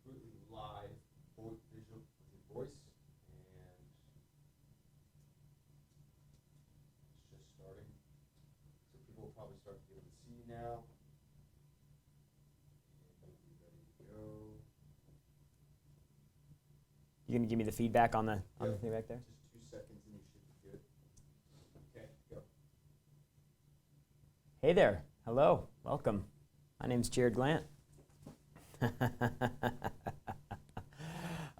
completely live visual voice, and it's just starting. So people will probably start to be able to see now. And we'll be ready to go. You gonna give me the feedback on the thing back there? Just 2 seconds and you should be good. Okay, go. Hey there. Hello. Welcome. My name's Jarrod Glandt.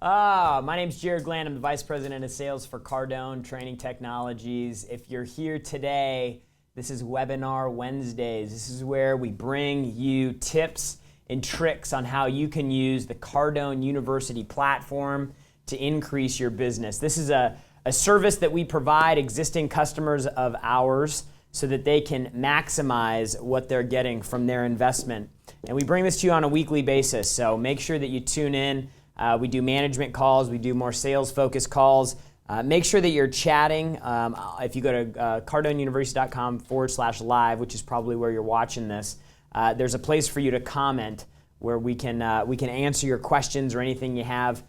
My name's Jarrod Glandt. I'm the Vice President of Sales for Cardone Training Technologies. If you're here today, this is Webinar Wednesdays. This is where we bring you tips and tricks on how you can use the Cardone University platform to increase your business. This is a service that we provide existing customers of ours so that they can maximize what they're getting from their investment. And we bring this to you on a weekly basis, so make sure that you tune in. We do management calls, we do more sales-focused calls. Make sure that you're chatting. If you go to cardoneuniversity.com/live, which is probably where you're watching this, there's a place for you to comment where we can answer your questions or anything you have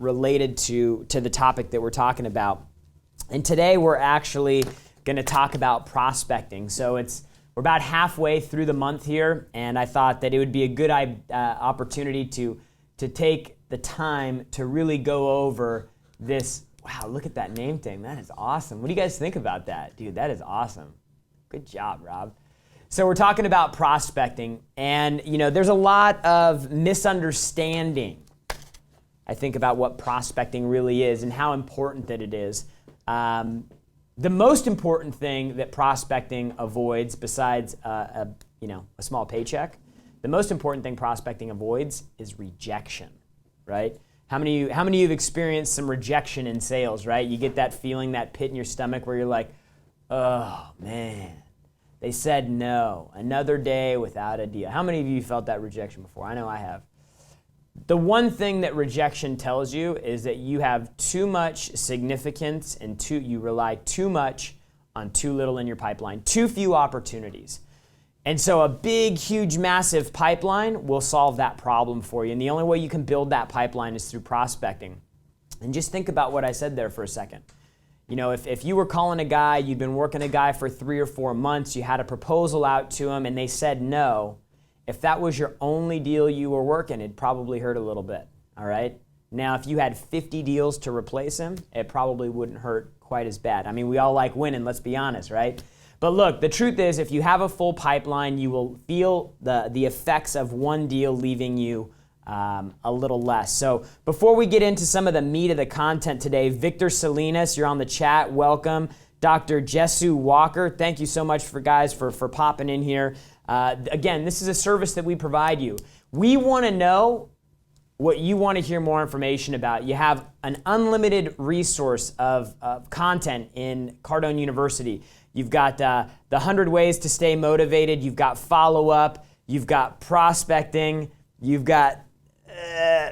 related to the topic that we're talking about. And today we're actually going to talk about prospecting. So we're about halfway through the month here, and I thought that it would be a good opportunity to take the time to really go over this. Wow, look at that name thing. That is awesome. What do you guys think about that? Dude, that is awesome. Good job, Rob. So we're talking about prospecting, and there's a lot of misunderstanding, I think, about what prospecting really is and how important that it is. The most important thing that prospecting avoids, besides a small paycheck, the most important thing prospecting avoids is rejection, right? How many of you have experienced some rejection in sales, right? You get that feeling, that pit in your stomach where you're like, oh man, they said no, another day without a deal. How many of you felt that rejection before? I know I have. The one thing that rejection tells you is that you have too much significance and you rely too much on too little in your pipeline, too few opportunities. And so a big, huge, massive pipeline will solve that problem for you. And the only way you can build that pipeline is through prospecting. And just think about what I said there for a second. If you were calling a guy, you'd been working a guy for 3 or 4 months, you had a proposal out to him and they said no. If that was your only deal you were working, it probably hurt a little bit, all right? Now, if you had 50 deals to replace him, it probably wouldn't hurt quite as bad. I mean, we all like winning, let's be honest, right? But look, the truth is, if you have a full pipeline, you will feel the effects of one deal leaving you a little less. So before we get into some of the meat of the content today, Victor Salinas, you're on the chat, welcome. Dr. Jesu Walker, thank you so much for popping in here. Again, this is a service that we provide you. We want to know what you want to hear more information about. You have an unlimited resource of content in Cardone University. You've got the 100 ways to stay motivated. You've got follow-up. You've got prospecting. You've got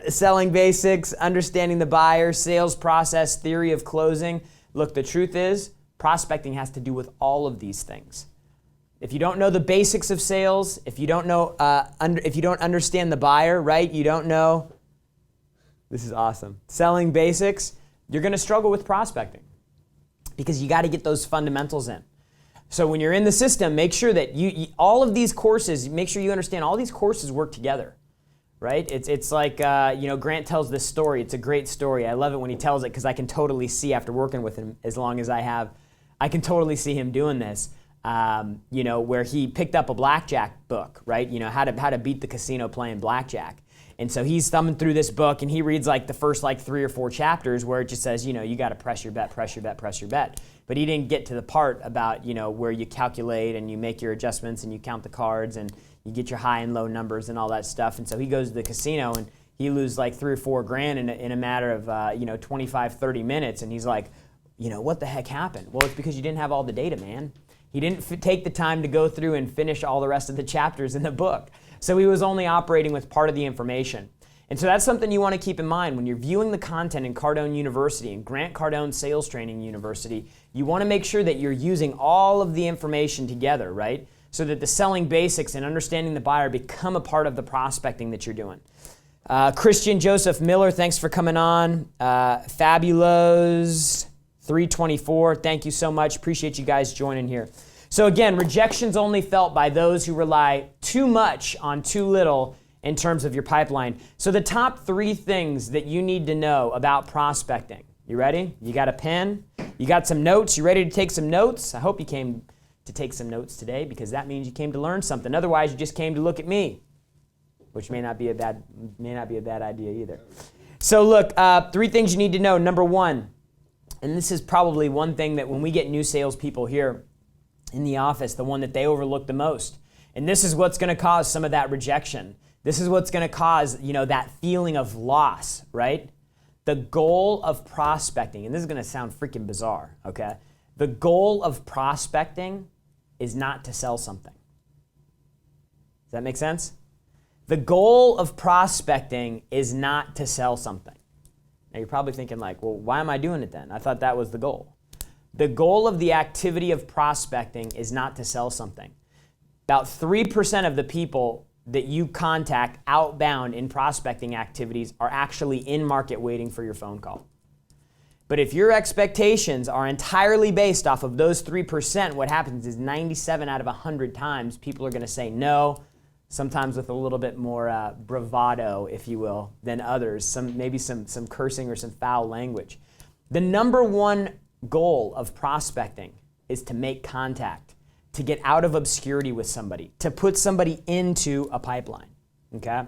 selling basics, understanding the buyer, sales process, theory of closing. Look, the truth is, prospecting has to do with all of these things. If you don't know the basics of sales, if you don't know, if you don't understand the buyer, right? You don't know. This is awesome. Selling basics, you're going to struggle with prospecting because you got to get those fundamentals in. So when you're in the system, make sure that all of these courses, make sure you understand all these courses work together, right? It's like Grant tells this story. It's a great story. I love it when he tells it because I can totally see, after working with him as long as I have, I can totally see him doing this. Where he picked up a blackjack book, right? How to beat the casino playing blackjack. And so he's thumbing through this book and he reads the first 3 or 4 chapters where it just says, you got to press your bet, press your bet, press your bet. But he didn't get to the part about, where you calculate and you make your adjustments and you count the cards and you get your high and low numbers and all that stuff. And so he goes to the casino and he loses 3 or 4 grand in a matter of, 25, 30 minutes. And he's like, what the heck happened? Well, it's because you didn't have all the data, man. He didn't take the time to go through and finish all the rest of the chapters in the book. So he was only operating with part of the information. And so that's something you want to keep in mind when you're viewing the content in Cardone University and Grant Cardone Sales Training University. You want to make sure that you're using all of the information together, right? So that the selling basics and understanding the buyer become a part of the prospecting that you're doing. Christian Joseph Miller, thanks for coming on. Fabulous 324, thank you so much. Appreciate you guys joining here. So again, rejection's only felt by those who rely too much on too little in terms of your pipeline. So the top 3 things that you need to know about prospecting. You ready? You got a pen? You got some notes? You ready to take some notes? I hope you came to take some notes today, because that means you came to learn something. Otherwise, you just came to look at me, which may not be a bad idea either. So look, 3 things you need to know. Number 1, and this is probably one thing that when we get new salespeople here in the office, the one that they overlook the most. And this is what's going to cause some of that rejection. This is what's going to cause, that feeling of loss, right? The goal of prospecting, and this is going to sound freaking bizarre, okay? The goal of prospecting is not to sell something. Does that make sense? The goal of prospecting is not to sell something. Now you're probably thinking like, well, why am I doing it then? I thought that was the goal. The goal of the activity of prospecting is not to sell something. About 3% of the people that you contact outbound in prospecting activities are actually in market waiting for your phone call. But if your expectations are entirely based off of those 3%, what happens is 97 out of 100 times people are going to say no, sometimes with a little bit more bravado, if you will, than others, maybe some cursing or some foul language. The number 1 goal of prospecting is to make contact, to get out of obscurity with somebody, to put somebody into a pipeline, okay?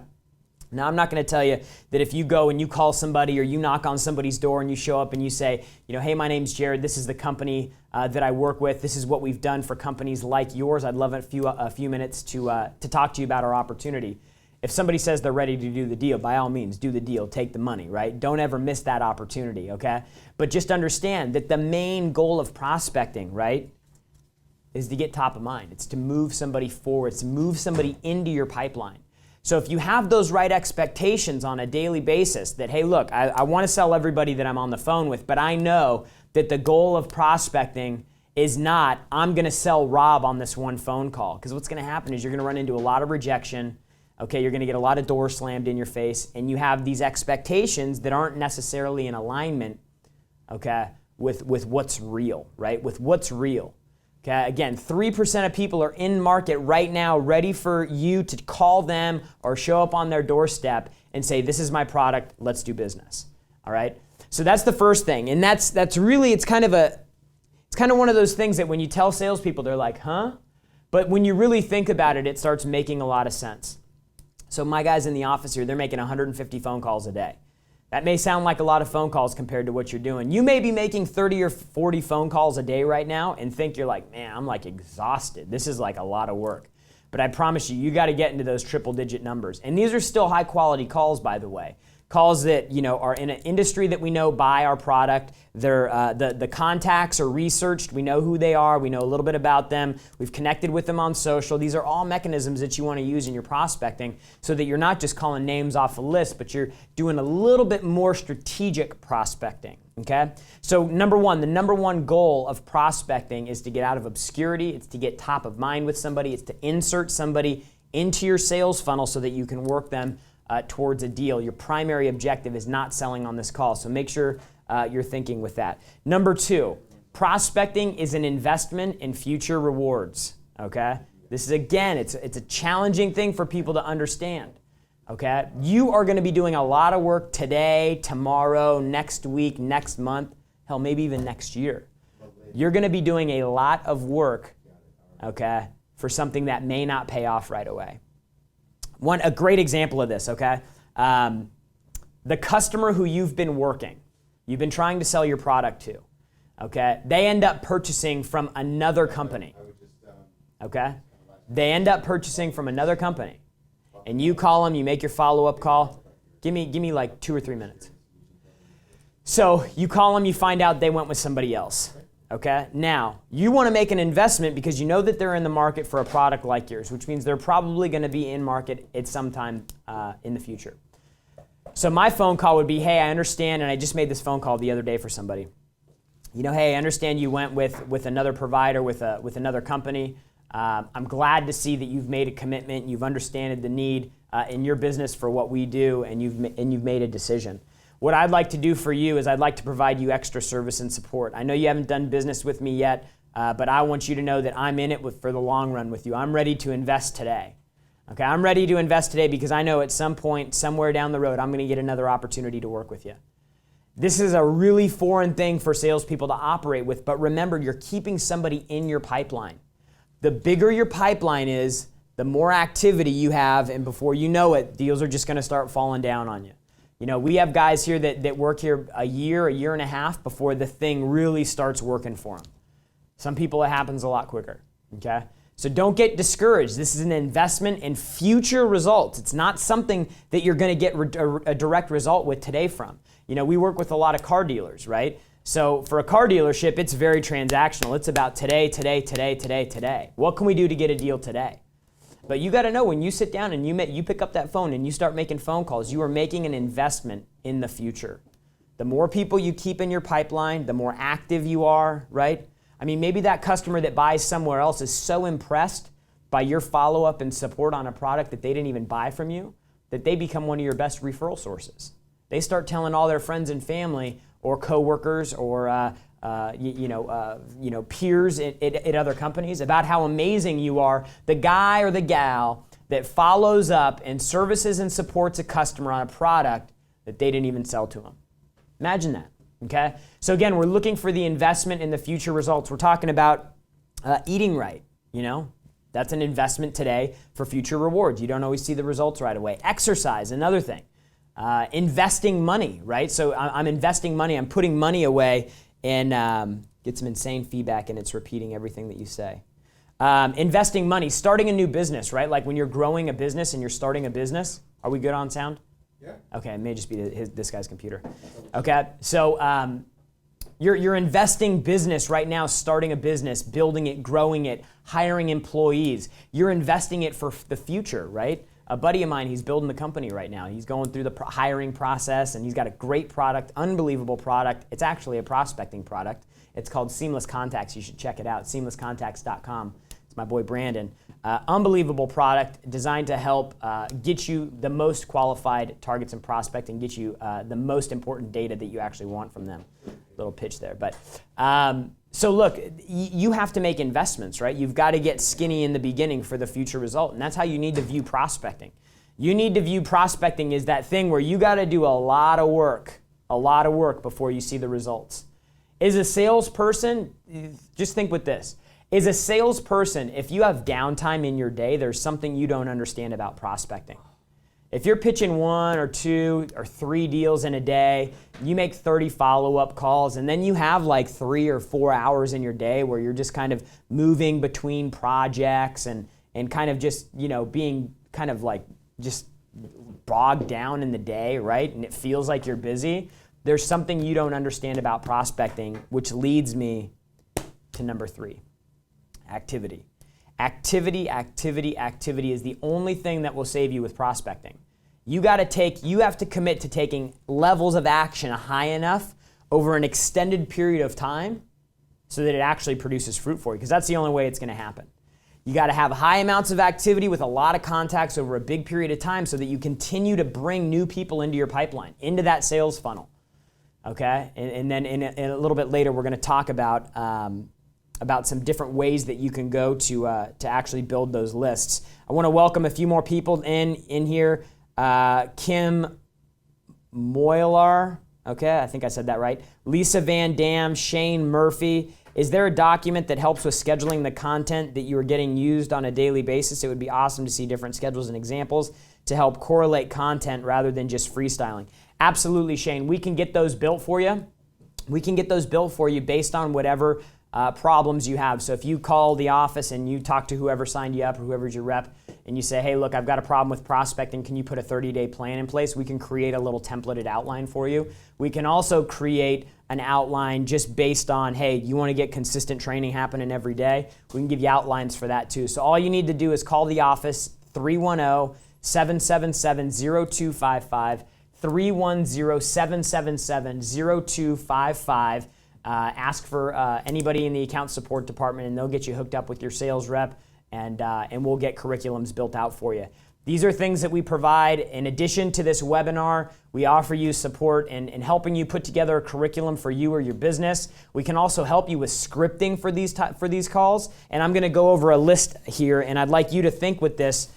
Now, I'm not going to tell you that if you go and you call somebody or you knock on somebody's door and you show up and you say, hey, my name's Jarrod, this is the company that I work with, this is what we've done for companies like yours, I'd love a few minutes to talk to you about our opportunity. If somebody says they're ready to do the deal, by all means, do the deal, take the money, right? Don't ever miss that opportunity, okay? But just understand that the main goal of prospecting, right, is to get top of mind. It's to move somebody forward. It's to move somebody into your pipeline. So if you have those right expectations on a daily basis that, hey, look, I want to sell everybody that I'm on the phone with, but I know that the goal of prospecting is not, I'm going to sell Rob on this one phone call. Because what's going to happen is you're going to run into a lot of rejection. Okay, you're going to get a lot of doors slammed in your face, and you have these expectations that aren't necessarily in alignment, okay, with what's real, right? With what's real. Okay, again, 3% of people are in market right now ready for you to call them or show up on their doorstep and say, this is my product, let's do business. All right? So that's the first thing. And that's really, it's kind of one of those things that when you tell salespeople, they're like, huh? But when you really think about it, it starts making a lot of sense. So my guys in the office here, they're making 150 phone calls a day. That may sound like a lot of phone calls compared to what you're doing. You may be making 30 or 40 phone calls a day right now and think you're like, man, I'm like exhausted. This is like a lot of work. But I promise you, you got to get into those triple-digit numbers. And these are still high-quality calls, by the way. Calls that are in an industry that we know buy our product. They're the contacts are researched. We know who they are. We know a little bit about them. We've connected with them on social. These are all mechanisms that you want to use in your prospecting so that you're not just calling names off a list, but you're doing a little bit more strategic prospecting. Okay? So the number one goal of prospecting is to get out of obscurity. It's to get top of mind with somebody. It's to insert somebody into your sales funnel so that you can work them towards a deal. Your primary objective is not selling on this call, so make sure you're thinking with that. Number 2, prospecting is an investment in future rewards, okay? This is, again, it's a challenging thing for people to understand, okay? You are going to be doing a lot of work today, tomorrow, next week, next month, hell, maybe even next year. You're going to be doing a lot of work, okay, for something that may not pay off right away. A great example of this, okay? The customer who you've been trying to sell your product to, okay? They end up purchasing from another company, okay? They end up purchasing from another company, and you call them, you make your follow-up call. Give me like 2 or 3 minutes. So you call them, you find out they went with somebody else. Okay? Now, you want to make an investment because you know that they're in the market for a product like yours, which means they're probably going to be in market at some time in the future. So my phone call would be, hey, I understand, and I just made this phone call the other day for somebody. Hey, I understand you went with another provider, with another company. I'm glad to see that you've made a commitment, you've understood the need in your business for what we do, and you've made a decision. What I'd like to do for you is I'd like to provide you extra service and support. I know you haven't done business with me yet, but I want you to know that I'm in it for the long run with you. I'm ready to invest today. Okay, I'm ready to invest today because I know at some point, somewhere down the road, I'm going to get another opportunity to work with you. This is a really foreign thing for salespeople to operate with, but remember, you're keeping somebody in your pipeline. The bigger your pipeline is, the more activity you have, and before you know it, deals are just going to start falling down on you. You know, we have guys here that work here a year and a half before the thing really starts working for them. Some people, it happens a lot quicker, okay? So don't get discouraged. This is an investment in future results. It's not something that you're going to get a direct result with today from. You know, we work with a lot of car dealers, right? So for a car dealership, it's very transactional. It's about today, today, today, today, today. What can we do to get a deal today? But you got to know when you sit down and you pick up that phone and you start making phone calls, you are making an investment in the future. The more people you keep in your pipeline, the more active you are, right? I mean, maybe that customer that buys somewhere else is so impressed by your follow-up and support on a product that they didn't even buy from you, that they become one of your best referral sources. They start telling all their friends and family or coworkers or peers at other companies about how amazing you are, the guy or the gal that follows up and services and supports a customer on a product that they didn't even sell to them. Imagine that, okay? So again, we're looking for the investment in the future results. We're talking about eating right, you know? That's an investment today for future rewards. You don't always see the results right away. Exercise, another thing. Investing money, right? So I'm investing money. I'm putting money away and get some insane feedback, and it's repeating everything that you say. Investing money, starting a new business, right? Like when you're growing a business and you're starting a business. Are we good on sound? Yeah. Okay, it may just be this guy's computer. Okay, so you're investing business right now, starting a business, building it, growing it, hiring employees. You're investing it for the future, right? A buddy of mine, he's building the company right now. He's going through the hiring process, and he's got a great product, unbelievable product. It's actually a prospecting product. It's called Seamless Contacts. You should check it out, seamlesscontacts.com. It's my boy Brandon. Unbelievable product designed to help get you the most qualified targets and prospect and get you the most important data that you actually want from them. Little pitch there. But so look, you have to make investments, right? You've got to get skinny in the beginning for the future result. And that's how you need to view prospecting. You need to view prospecting as that thing where you got to do a lot of work before you see the results. As a salesperson, just think with this. As a salesperson, if you have downtime in your day, there's something you don't understand about prospecting. If you're pitching 1 or 2 or 3 deals in a day, you make 30 follow-up calls, and then you have like 3 or 4 hours in your day where you're just kind of moving between projects and kind of just, you know, being kind of like just bogged down in the day, right? And it feels like you're busy. There's something you don't understand about prospecting, which leads me to number 3, activity. Activity is the only thing that will save you with prospecting. You have to commit to taking levels of action high enough over an extended period of time so that it actually produces fruit for you, because that's the only way it's going to happen. You got to have high amounts of activity with a lot of contacts over a big period of time so that you continue to bring new people into your pipeline, into that sales funnel. Okay? And then in a little bit later, we're going to talk about some different ways that you can go to actually build those lists. I want to welcome a few more people in here. Kim Moylar, okay, I think I said that right. Lisa Van Dam, Shane Murphy. Is there a document that helps with scheduling the content that you are getting used on a daily basis? It would be awesome to see different schedules and examples to help correlate content rather than just freestyling. Absolutely, Shane. We can get those built for you. We can get those built for you based on whatever problems you have. So if you call the office and you talk to whoever signed you up or whoever's your rep and you say, hey, look, I've got a problem with prospecting. Can you put a 30-day plan in place? We can create a little templated outline for you. We can also create an outline just based on, hey, you want to get consistent training happening every day? We can give you outlines for that too. So all you need to do is call the office, 310-777-0255, 310-777-0255. Ask for anybody in the account support department, and they'll get you hooked up with your sales rep, and we'll get curriculums built out for you. These are things that we provide. In addition to this webinar, we offer you support in helping you put together a curriculum for you or your business. We can also help you with scripting for these calls. And I'm going to go over a list here, and I'd like you to think with this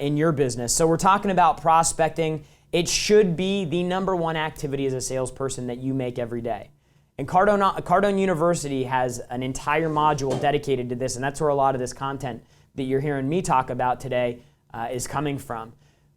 in your business. So we're talking about prospecting. It should be the number one activity as a salesperson that you make every day. And Cardone University has an entire module dedicated to this, and that's where a lot of this content that you're hearing me talk about today is coming from.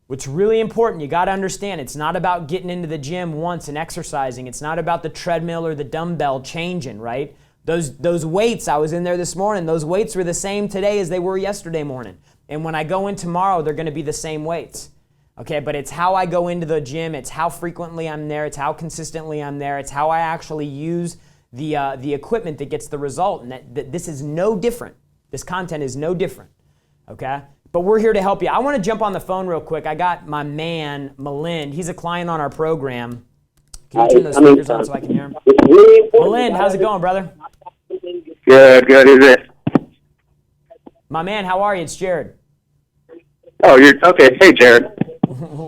What's really important, you got to understand, it's not about getting into the gym once and exercising. It's not about the treadmill or the dumbbell changing, right? Those weights, I was in there this morning, those weights were the same today as they were yesterday morning. And when I go in tomorrow, they're going to be the same weights. Okay, but it's how I go into the gym, it's how frequently I'm there, it's how consistently I'm there, it's how I actually use the equipment that gets the result. And that this is no different. This content is no different. Okay? But we're here to help you. I want to jump on the phone real quick. I got my man, Malind. He's a client on our program. Can you turn those speakers on so I can hear him? Malind, how's it going, brother? Good. Is it? My man, how are you? It's Jarrod. Oh, you're okay. Hey, Jarrod.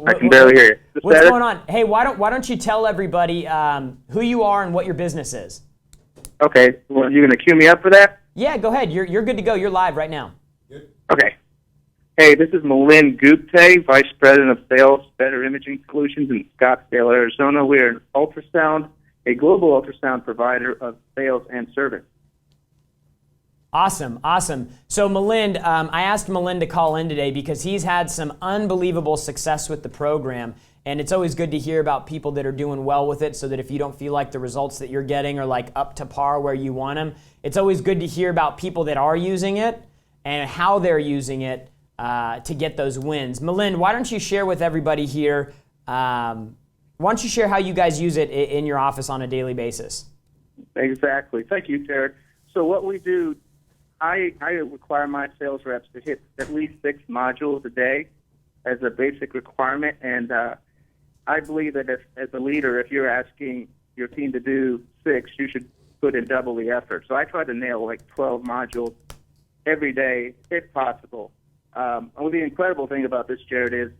I can barely hear you. What's going on? Hey, why don't you tell everybody who you are and what your business is? Okay. Well, you gonna cue me up for that? Yeah, go ahead. You're good to go. You're live right now. Good. Okay. Hey, this is Malind Gupte, Vice President of Sales, Better Imaging Solutions in Scottsdale, Arizona. We're an ultrasound, a global ultrasound provider of sales and service. Awesome. So Malind, I asked Malind to call in today because he's had some unbelievable success with the program, and it's always good to hear about people that are doing well with it so that if you don't feel like the results that you're getting are like up to par where you want them, it's always good to hear about people that are using it and how they're using it to get those wins. Malind, why don't you share with everybody here, why don't you share how you guys use it in your office on a daily basis? Exactly. Thank you, Jarrod. So what we do, I require my sales reps to hit at least 6 modules a day as a basic requirement, and I believe that as a leader, if you're asking your team to do 6, you should put in double the effort. So I try to nail like 12 modules every day, if possible. Well, the incredible thing about this, Jarrod, is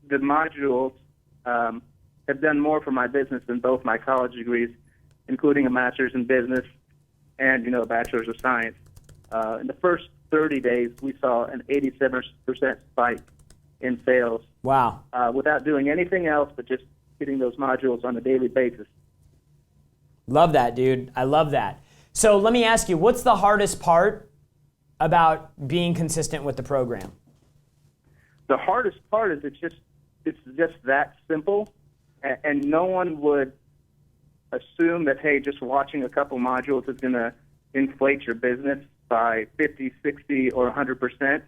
the modules have done more for my business than both my college degrees, including a master's in business and, a bachelor's of science. In the first 30 days, we saw an 87% spike in sales. Wow. Without doing anything else but just hitting those modules on a daily basis. Love that, dude. I love that. So let me ask you, what's the hardest part about being consistent with the program? The hardest part is it's just that simple, and no one would assume that, hey, just watching a couple modules is going to inflate your business by 50, 60, or 100%.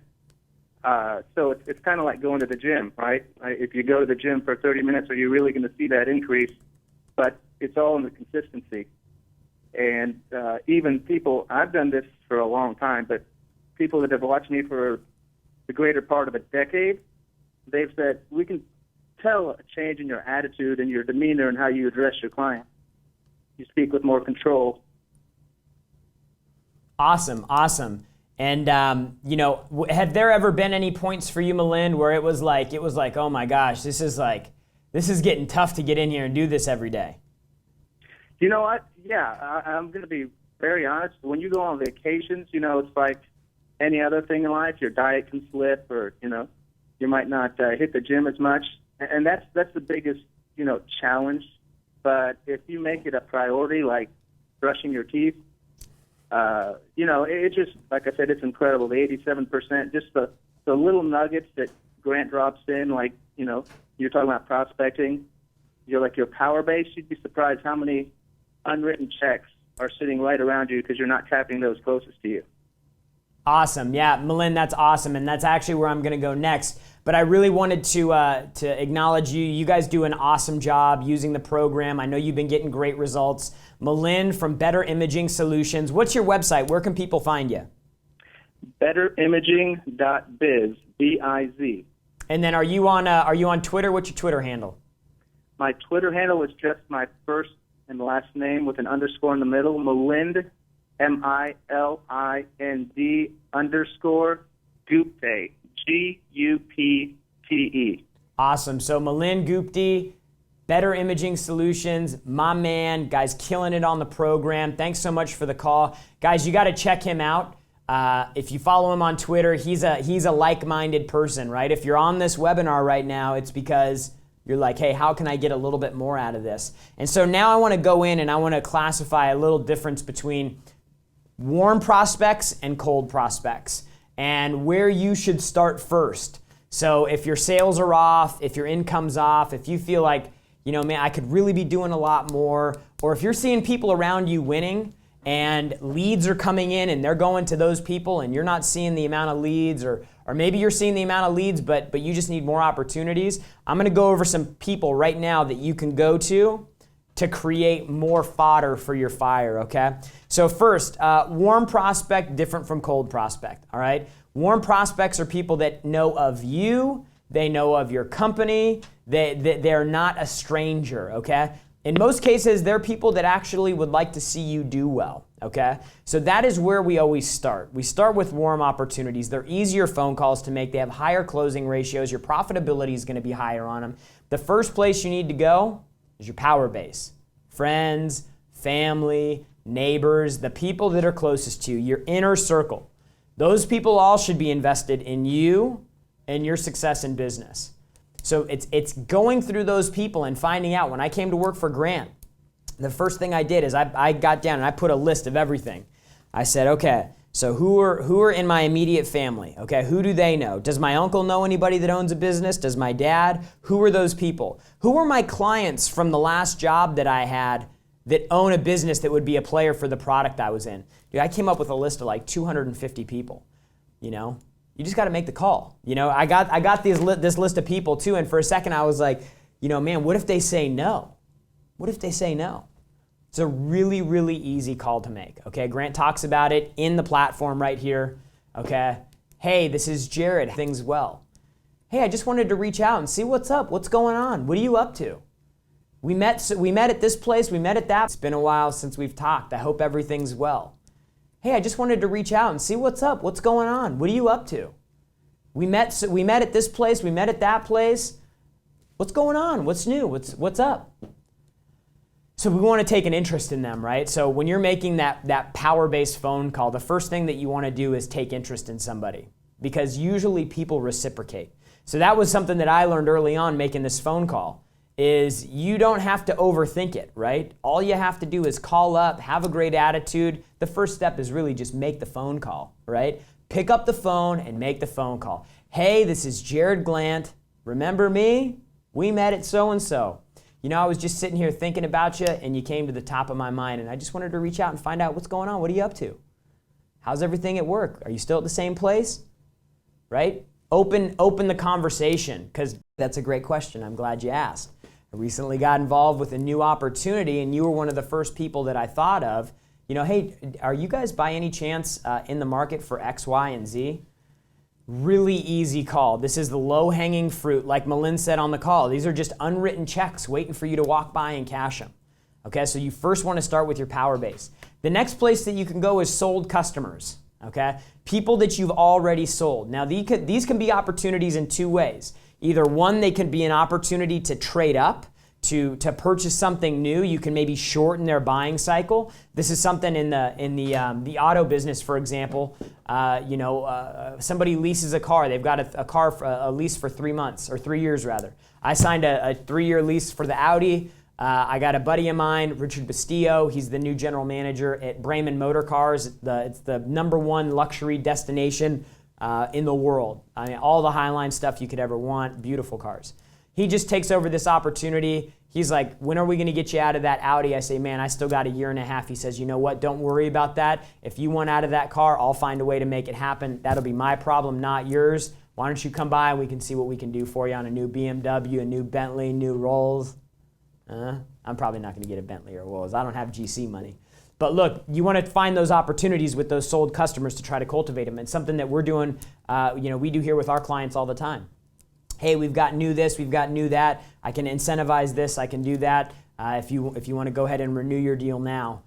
So it's kind of like going to the gym, right? If you go to the gym for 30 minutes, are you really going to see that increase? But it's all in the consistency. And even people, I've done this for a long time, but people that have watched me for the greater part of a decade, they've said, we can tell a change in your attitude and your demeanor and how you address your client. You speak with more control. Awesome. And, have there ever been any points for you, Malind, where it was like, oh my gosh, this is getting tough to get in here and do this every day? You know what? Yeah, I'm going to be very honest. When you go on vacations, it's like any other thing in life. Your diet can slip, or, you might not hit the gym as much. And that's the biggest, challenge. But if you make it a priority, like brushing your teeth, it just, like I said, it's incredible. The 87%, just the little nuggets that Glandt drops in, like, you're talking about prospecting, your power base, you'd be surprised how many unwritten checks are sitting right around you because you're not tapping those closest to you. Awesome. Yeah, Malind, that's awesome. And that's actually where I'm going to go next. But I really wanted to acknowledge you. You guys do an awesome job using the program. I know you've been getting great results. Malind from Better Imaging Solutions. What's your website? Where can people find you? betterimaging.biz, B-I-Z. And then are you on Twitter? What's your Twitter handle? My Twitter handle is just my first and last name with an underscore in the middle, Malind MILIND_Gupte, Gupte. Awesome. So Milind Gupte, Better Imaging Solutions, my man, guys, killing it on the program. Thanks so much for the call. Guys, you got to check him out. If you follow him on Twitter, he's a like-minded person, right? If you're on this webinar right now, it's because you're like, hey, how can I get a little bit more out of this? And so now I want to go in and I want to classify a little difference between warm prospects and cold prospects and where you should start first. So if your sales are off, if your income's off, if you feel like, you know, man, I could really be doing a lot more, or if you're seeing people around you winning and leads are coming in and they're going to those people and you're not seeing the amount of leads, or maybe you're seeing the amount of leads but you just need more opportunities, I'm going to go over some people right now that you can go to create more fodder for your fire, okay? So first, warm prospect, different from cold prospect, all right? Warm prospects are people that know of you, they know of your company, they're not a stranger, okay? In most cases, they're people that actually would like to see you do well, okay? So that is where we always start. We start with warm opportunities. They're easier phone calls to make. They have higher closing ratios. Your profitability is going to be higher on them. The first place you need to go is your power base. Friends, family, neighbors, the people that are closest to you, your inner circle. Those people all should be invested in you and your success in business. So it's going through those people and finding out. When I came to work for Glandt, the first thing I did is I got down and I put a list of everything. I said, okay, so who are in my immediate family? Okay, who do they know? Does my uncle know anybody that owns a business? Does my dad? Who are those people? Who are my clients from the last job that I had that own a business that would be a player for the product I was in? Dude, I came up with a list of like 250 people, you know? You just got to make the call. You know, I got this list of people too, and for a second I was like, you know, man, what if they say no? What if they say no? It's a really, really easy call to make, okay? Grant talks about it in the platform right here, okay? Hey, this is Jarrod, things well. Hey, I just wanted to reach out and see what's up, what's going on, what are you up to? We met at this place, we met at that. It's been a while since we've talked. I hope everything's well. Hey, I just wanted to reach out and see what's up, what's going on, what are you up to? We met at this place, we met at that place. What's going on? What's new? What's up? So we want to take an interest in them, right? So when you're making that power-based phone call, the first thing that you want to do is take interest in somebody, because usually people reciprocate. So that was something that I learned early on making this phone call, is you don't have to overthink it, right? All you have to do is call up, have a great attitude. The first step is really just make the phone call, right? Pick up the phone and make the phone call. Hey, this is Jarrod Glandt. Remember me? We met at so-and-so. You know, I was just sitting here thinking about you and you came to the top of my mind, and I just wanted to reach out and find out what's going on. What are you up to? How's everything at work? Are you still at the same place? Right? Open the conversation, because that's a great question. I'm glad you asked. I recently got involved with a new opportunity, and you were one of the first people that I thought of. You know, hey, are you guys by any chance in the market for X, Y, and Z? Really easy call. This is the low-hanging fruit. Like Milind said on the call, these are just unwritten checks waiting for you to walk by and cash them. Okay, so you first want to start with your power base. The next place that you can go is sold customers. Okay, people that you've already sold. Now, these can be opportunities in two ways. Either one, they can be an opportunity to trade up, to purchase something new. You can maybe shorten their buying cycle. This is something in the auto business, for example. Somebody leases a car. They've got a car for a lease for 3 months, or 3 years rather. I signed a 3-year lease for the Audi. I got a buddy of mine, Richard Bastillo. He's the new general manager at Bremen Motor Cars. It's the #1 luxury destination in the world. I mean, all the Highline stuff you could ever want, beautiful cars. He just takes over this opportunity. He's like, when are we going to get you out of that Audi? I say, man, I still got 1.5 years. He says, you know what? Don't worry about that. If you want out of that car, I'll find a way to make it happen. That'll be my problem, not yours. Why don't you come by and we can see what we can do for you on a new BMW, a new Bentley, new Rolls. I'm probably not going to get a Bentley or Rolls. I don't have GC money. But look, you want to find those opportunities with those sold customers to try to cultivate them. It's something that we're doing, we do here with our clients all the time. Hey, we've got new this, we've got new that. I can incentivize this, I can do that. If you want to go ahead and renew your deal now,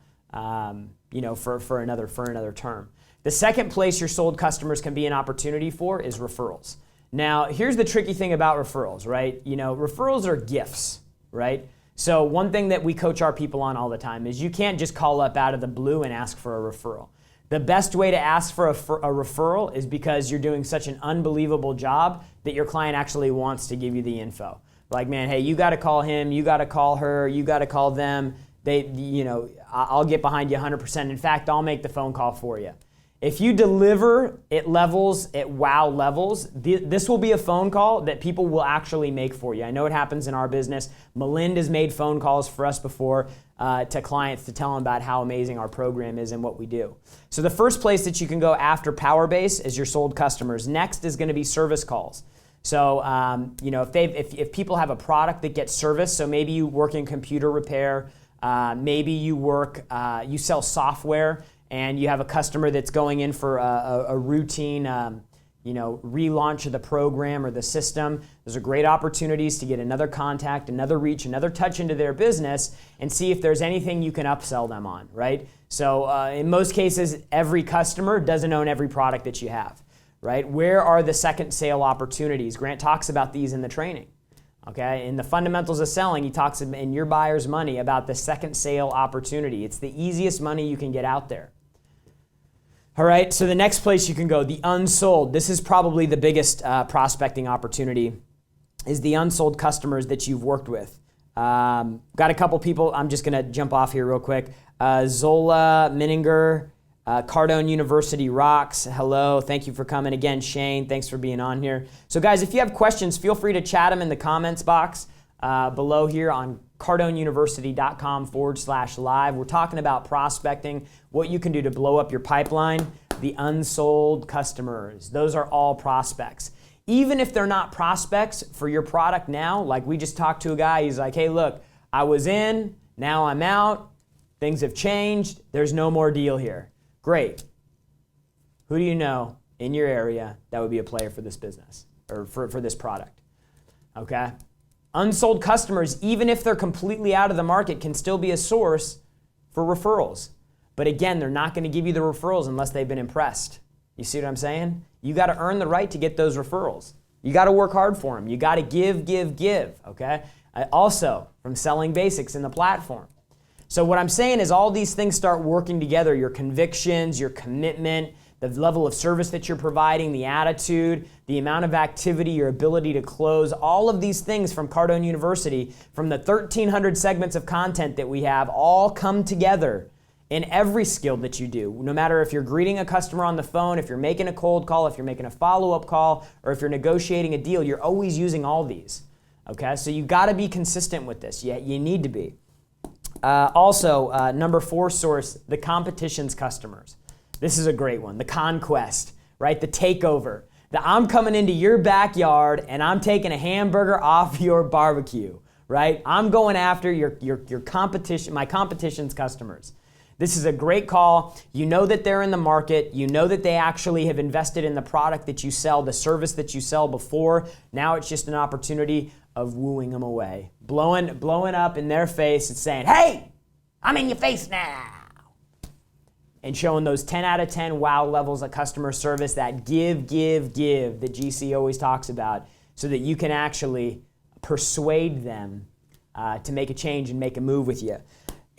for another term. The second place your sold customers can be an opportunity for is referrals. Now, here's the tricky thing about referrals, right? Referrals are gifts, right? So one thing that we coach our people on all the time is you can't just call up out of the blue and ask for a referral. The best way to ask for a referral is because you're doing such an unbelievable job that your client actually wants to give you the info. Like, man, hey, you got to call him, you got to call her, you got to call them. I'll get behind you 100%. In fact, I'll make the phone call for you. If you deliver at wow levels, this will be a phone call that people will actually make for you. I know it happens in our business. Melinda's made phone calls for us before to clients to tell them about how amazing our program is and what we do. So the first place that you can go after Powerbase is your sold customers. Next is going to be service calls. So if people have a product that gets serviced, so maybe you work in computer repair, maybe you sell software, and you have a customer that's going in for a routine relaunch of the program or the system, those are great opportunities to get another contact, another reach, another touch into their business and see if there's anything you can upsell them on, right? So in most cases, every customer doesn't own every product that you have, right? Where are the second sale opportunities? Grant talks about these in the training. Okay, in the fundamentals of selling, he talks in Your Buyer's Money about the second sale opportunity. It's the easiest money you can get out there. All right, so the next place you can go, the unsold. This is probably the biggest prospecting opportunity, is the unsold customers that you've worked with. Got a couple people, I'm just gonna jump off here real quick. Zola Mininger, Cardone University rocks. Hello, thank you for coming. Again, Shane, thanks for being on here. So guys, if you have questions, feel free to chat them in the comments box below here on cardoneuniversity.com/live. We're talking about prospecting, what you can do to blow up your pipeline, the unsold customers. Those are all prospects. Even if they're not prospects for your product now, like we just talked to a guy, he's like, hey, look, I was in, now I'm out, things have changed, there's no more deal here. Great. Who do you know in your area that would be a player for this business or for this product? Okay? Unsold customers, even if they're completely out of the market, can still be a source for referrals. But again, they're not going to give you the referrals unless they've been impressed. You see what I'm saying? You got to earn the right to get those referrals. You got to work hard for them. You got to give, okay? Also, from Selling Basics in the platform. So what I'm saying is all these things start working together, your convictions, your commitment, the level of service that you're providing, the attitude, the amount of activity, your ability to close, all of these things from Cardone University, from the 1,300 segments of content that we have, all come together in every skill that you do. No matter if you're greeting a customer on the phone, if you're making a cold call, if you're making a follow-up call, or if you're negotiating a deal, you're always using all these. Okay, so you got to be consistent with this. You need to be. Also, number 4 source, the competition's customers. This is a great one. The conquest, right? The takeover. I'm coming into your backyard and I'm taking a hamburger off your barbecue, right? I'm going after your competition, my competition's customers. This is a great call. You know that they're in the market. You know that they actually have invested in the product that you sell, the service that you sell before. Now it's just an opportunity of wooing them away, blowing up in their face and saying, hey, I'm in your face now. And showing those 10 out of 10 wow levels of customer service, that give that GC always talks about, so that you can actually persuade them to make a change and make a move with you.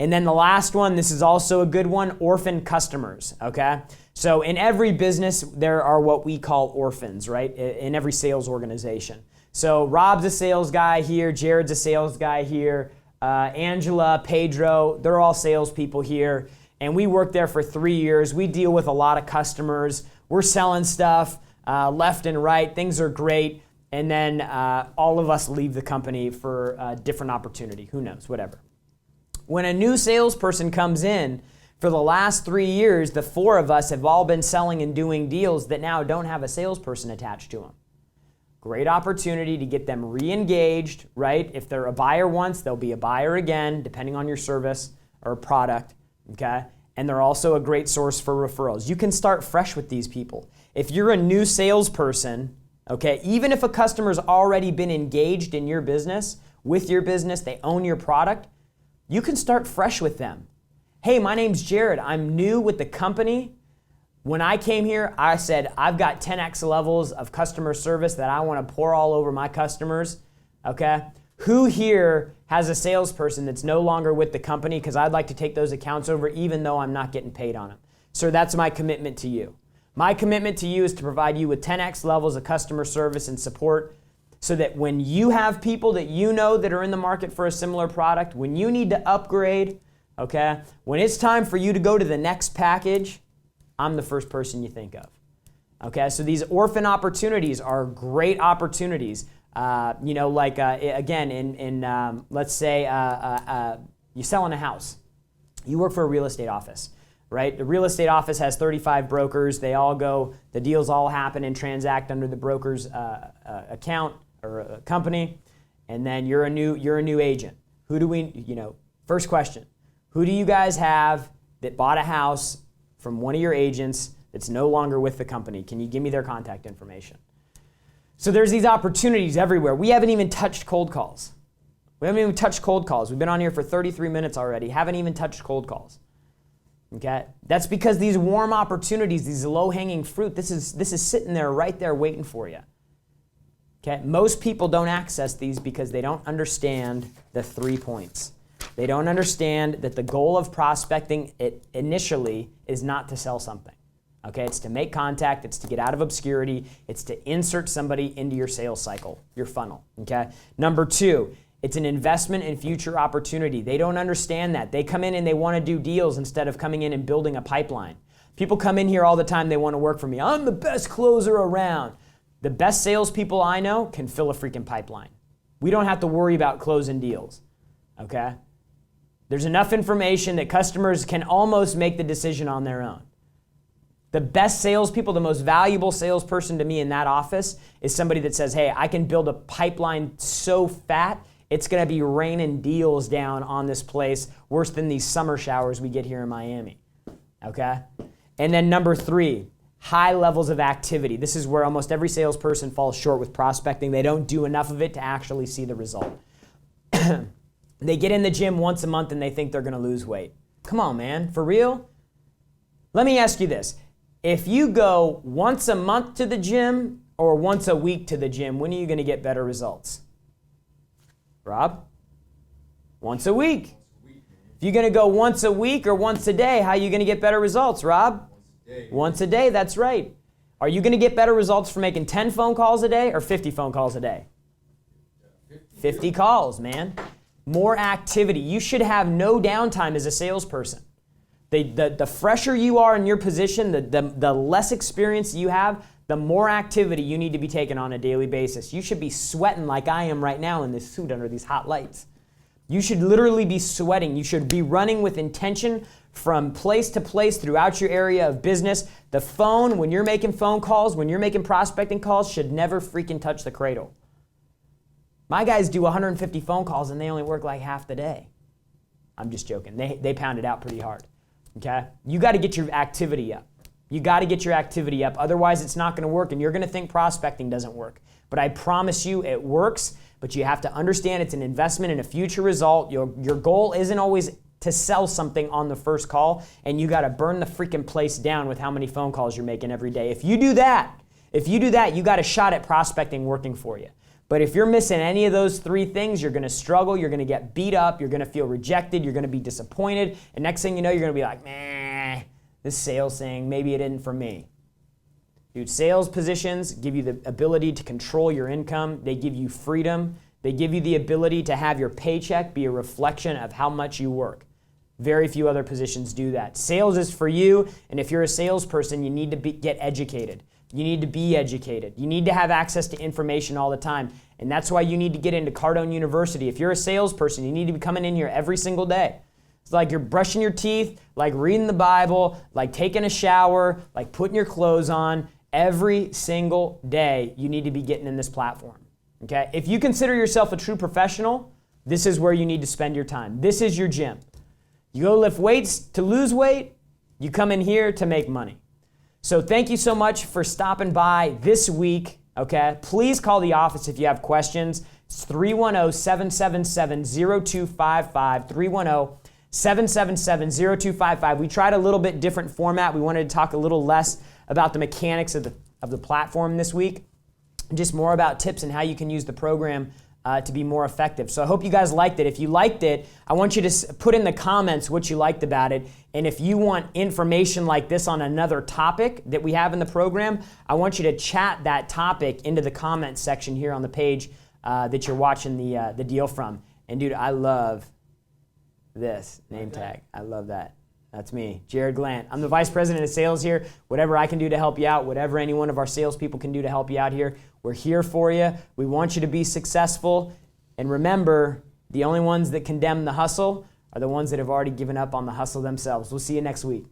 And then the last one, this is also a good one, orphan customers, okay? So in every business, there are what we call orphans, right? In every sales organization. So Rob's a sales guy here, Jarrod's a sales guy here, Angela, Pedro, they're all salespeople here. And we worked there for 3 years. We deal with a lot of customers. We're selling stuff left and right. Things are great. And then all of us leave the company for a different opportunity. Who knows? Whatever. When a new salesperson comes in, for the last 3 years, the 4 of us have all been selling and doing deals that now don't have a salesperson attached to them. Great opportunity to get them re-engaged, right? If they're a buyer once, they'll be a buyer again, depending on your service or product. Okay? And they're also a great source for referrals. You can start fresh with these people. If you're a new salesperson, okay, even if a customer's already been engaged in your business, with your business, they own your product, you can start fresh with them. Hey, my name's Jarrod. I'm new with the company. When I came here, I said, I've got 10x levels of customer service that I want to pour all over my customers, okay? Who here has a salesperson that's no longer with the company? Because I'd like to take those accounts over even though I'm not getting paid on them. Sir, that's my commitment to you. My commitment to you is to provide you with 10x levels of customer service and support so that when you have people that you know that are in the market for a similar product, when you need to upgrade, okay, when it's time for you to go to the next package, I'm the first person you think of. Okay, so these orphan opportunities are great opportunities. Again, let's say you're selling a house. You work for a real estate office, right? The real estate office has 35 brokers. They all go, the deals all happen and transact under the broker's account or company. And then you're a new agent. Who do we, first question, who do you guys have that bought a house from one of your agents that's no longer with the company? Can you give me their contact information? So there's these opportunities everywhere. We haven't even touched cold calls. We've been on here for 33 minutes already. Haven't even touched cold calls. Okay? That's because these warm opportunities, these low-hanging fruit, this is sitting there right there waiting for you. Okay? Most people don't access these because they don't understand the 3 points. They don't understand that the goal of prospecting initially is not to sell something. Okay, it's to make contact, it's to get out of obscurity, it's to insert somebody into your sales cycle, your funnel. Okay? Number 2, it's an investment in future opportunity. They don't understand that. They come in and they want to do deals instead of coming in and building a pipeline. People come in here all the time, they want to work for me. I'm the best closer around. The best salespeople I know can fill a freaking pipeline. We don't have to worry about closing deals. Okay? There's enough information that customers can almost make the decision on their own. The best salespeople, the most valuable salesperson to me in that office is somebody that says, hey, I can build a pipeline so fat, it's going to be raining deals down on this place, worse than these summer showers we get here in Miami. Okay? And then number 3, high levels of activity. This is where almost every salesperson falls short with prospecting. They don't do enough of it to actually see the result. They get in the gym once a month and they think they're going to lose weight. Come on, man. For real? Let me ask you this. If you go once a month to the gym or once a week to the gym, when are you going to get better results? Rob? Once a week. If you're going to go once a week or once a day, how are you going to get better results, Rob? Once a day, that's right. Are you going to get better results for making 10 phone calls a day or 50 phone calls a day? 50 calls, man. More activity. You should have no downtime as a salesperson. The fresher you are in your position, the less experience you have, the more activity you need to be taking on a daily basis. You should be sweating like I am right now in this suit under these hot lights. You should literally be sweating. You should be running with intention from place to place throughout your area of business. The phone, when you're making phone calls, when you're making prospecting calls, should never freaking touch the cradle. My guys do 150 phone calls and they only work like half the day. I'm just joking. They pound it out pretty hard. Okay? You got to get your activity up. You got to get your activity up. Otherwise, it's not going to work and you're going to think prospecting doesn't work. But I promise you it works, but you have to understand it's an investment in a future result. Your goal isn't always to sell something on the first call, and you got to burn the freaking place down with how many phone calls you're making every day. If you do that, you got a shot at prospecting working for you. But if you're missing any of those 3 things, you're going to struggle, you're going to get beat up, you're going to feel rejected, you're going to be disappointed, and next thing you know, you're going to be like, meh, this sales thing, maybe it isn't for me. Dude, sales positions give you the ability to control your income. They give you freedom. They give you the ability to have your paycheck be a reflection of how much you work. Very few other positions do that. Sales is for you, and if you're a salesperson, you need to get educated. You need to be educated. You need to have access to information all the time. And that's why you need to get into Cardone University. If you're a salesperson, you need to be coming in here every single day. It's like you're brushing your teeth, like reading the Bible, like taking a shower, like putting your clothes on. Every single day, you need to be getting in this platform. Okay? If you consider yourself a true professional, this is where you need to spend your time. This is your gym. You go lift weights to lose weight. You come in here to make money. So thank you so much for stopping by this week, okay? Please call the office if you have questions. It's 310-777-0255, 777-0255. We tried a little bit different format. We wanted to talk a little less about the mechanics of the platform this week, just more about tips and how you can use the program to be more effective. So I hope you guys liked it. If you liked it, I want you to put in the comments what you liked about it. And if you want information like this on another topic that we have in the program, I want you to chat that topic into the comments section here on the page that you're watching the deal from. And dude, I love this name tag. I love that. That's me, Jarrod Glandt. I'm the Vice President of Sales here. Whatever I can do to help you out, whatever any one of our salespeople can do to help you out here, we're here for you. We want you to be successful. And remember, the only ones that condemn the hustle are the ones that have already given up on the hustle themselves. We'll see you next week.